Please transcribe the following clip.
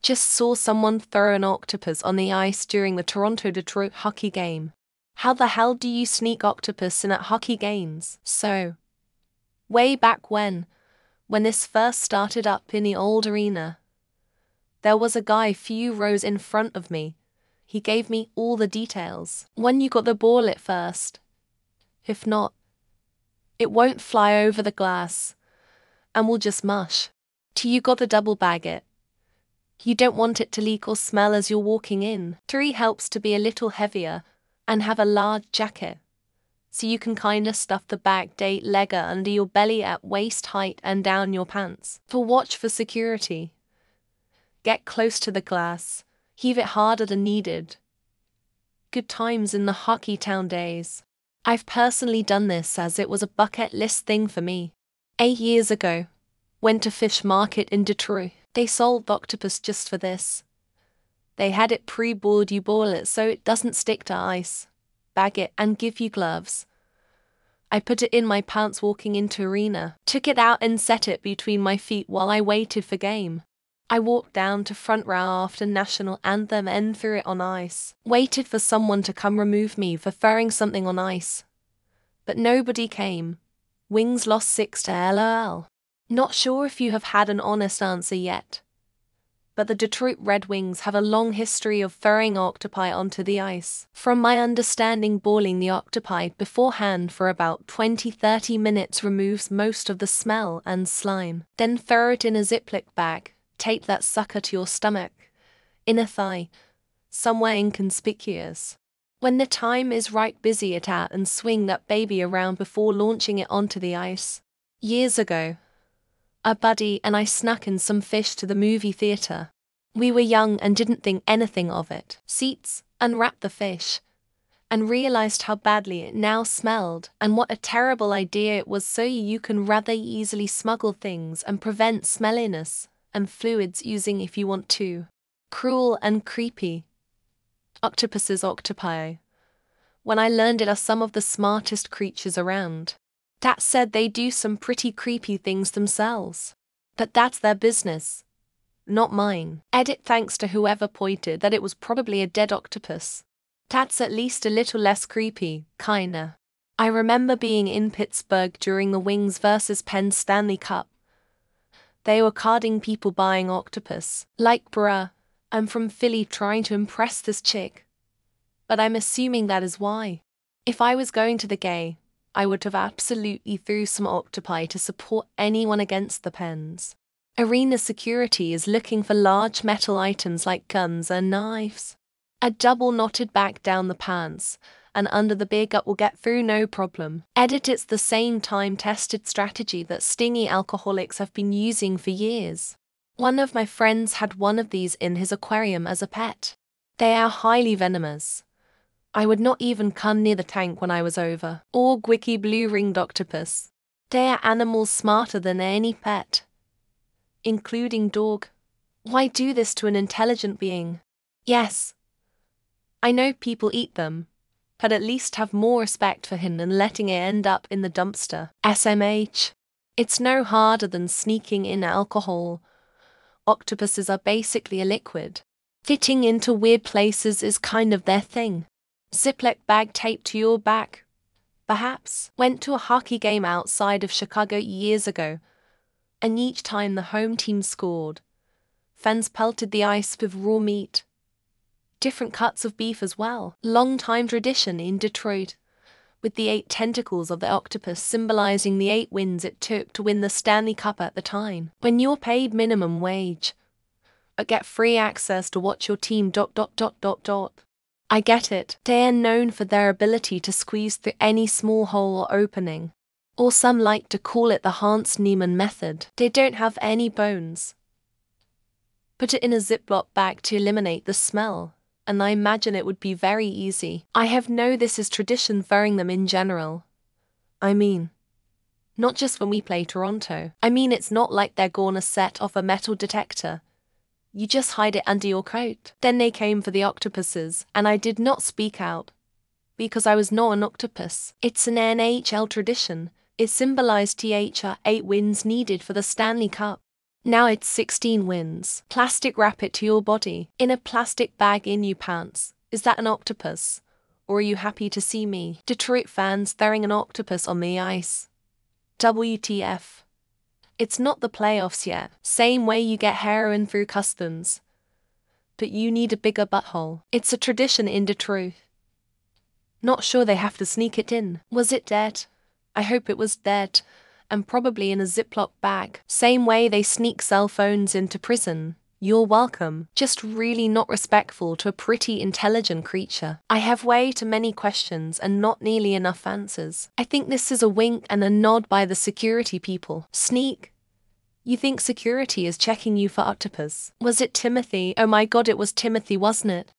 Just saw someone throw an octopus on the ice during the Toronto-Detroit hockey game. How the hell do you sneak octopus in at hockey games? So, way back when this first started up in the old arena, there was a guy few rows in front of me. He gave me all the details. When you got the ball at first. If not, it won't fly over the glass and will just mush. Till you got to double bag it. You don't want it to leak or smell as you're walking in. 3 helps to be a little heavier and have a large jacket, so you can kinda stuff the back date legger under your belly at waist height and down your pants. 4 watch for security. Get close to the glass, heave it harder than needed. Good times in the hockey town days. I've personally done this as it was a bucket list thing for me. 8 years ago, went to fish market in Detroit. They sold octopus just for this. They had it pre-boiled, you boil it so it doesn't stick to ice. Bag it and give you gloves. I put it in my pants walking into arena. Took it out and set it between my feet while I waited for game. I walked down to front row after national anthem and threw it on ice. Waited for someone to come remove me for throwing something on ice. But nobody came. Wings lost 6 to LOL. Not sure if you have had an honest answer yet, but the Detroit Red Wings have a long history of throwing octopi onto the ice. From my understanding, boiling the octopi beforehand for about 20-30 minutes removes most of the smell and slime. Then throw it in a Ziploc bag, tape that sucker to your stomach, inner thigh, somewhere inconspicuous. When the time is right, busy it out and swing that baby around before launching it onto the ice. Years ago, a buddy and I snuck in some fish to the movie theater. We were young and didn't think anything of it. Seats, unwrapped the fish, and realized how badly it now smelled and what a terrible idea it was, so you can rather easily smuggle things and prevent smelliness and fluids using if you want to. Cruel and creepy. Octopuses, octopi. When I learned it, are some of the smartest creatures around. That said, they do some pretty creepy things themselves. But that's their business, not mine. Edit thanks to whoever pointed that it was probably a dead octopus. That's at least a little less creepy, kinda. I remember being in Pittsburgh during the Wings vs Penn Stanley Cup. They were carding people buying octopus. Like, bruh, I'm from Philly trying to impress this chick. But I'm assuming that is why. If I was going to the gay, I would have absolutely threw some octopi to support anyone against the Pens. Arena security is looking for large metal items like guns and knives. A double knotted back down the pants and under the big up will get through no problem. Edit, it's the same time-tested strategy that stingy alcoholics have been using for years. One of my friends had one of these in his aquarium as a pet. They are highly venomous. I would not even come near the tank when I was over. Or Wiki blue-ringed octopus. They are animals smarter than any pet, including dog. Why do this to an intelligent being? Yes, I know people eat them, but at least have more respect for him than letting it end up in the dumpster. SMH. It's no harder than sneaking in alcohol. Octopuses are basically a liquid. Fitting into weird places is kind of their thing. Ziploc bag taped to your back. Perhaps. Went to a hockey game outside of Chicago years ago, and each time the home team scored, fans pelted the ice with raw meat. Different cuts of beef as well. Long-time tradition in Detroit, with the 8 tentacles of the octopus symbolizing the 8 wins it took to win the Stanley Cup at the time. When you're paid minimum wage, or get free access to watch your team ... I get it. They are known for their ability to squeeze through any small hole or opening. Or some like to call it the Hans Niemann method. They don't have any bones. Put it in a Ziploc bag to eliminate the smell, and I imagine it would be very easy. I have know this is tradition throwing them in general. I mean, not just when we play Toronto. I mean, it's not like they're gonna set off a metal detector. You just hide it under your coat. Then they came for the octopuses, and I did not speak out, because I was not an octopus. It's an NHL tradition. It symbolized THR 8 wins needed for the Stanley Cup. Now it's 16 wins. Plastic wrap it to your body. In a plastic bag in you pants. Is that an octopus? Or are you happy to see me? Detroit fans throwing an octopus on the ice. WTF. It's not the playoffs yet. Same way you get heroin through customs. But you need a bigger butthole. It's a tradition in Detroit. Not sure they have to sneak it in. Was it dead? I hope it was dead. And probably in a Ziploc bag. Same way they sneak cell phones into prison. You're welcome. Just really not respectful to a pretty intelligent creature. I have way too many questions and not nearly enough answers. I think this is a wink and a nod by the security people. Sneak. You think security is checking you for octopus? Was it Timothy? Oh my god, it was Timothy, wasn't it?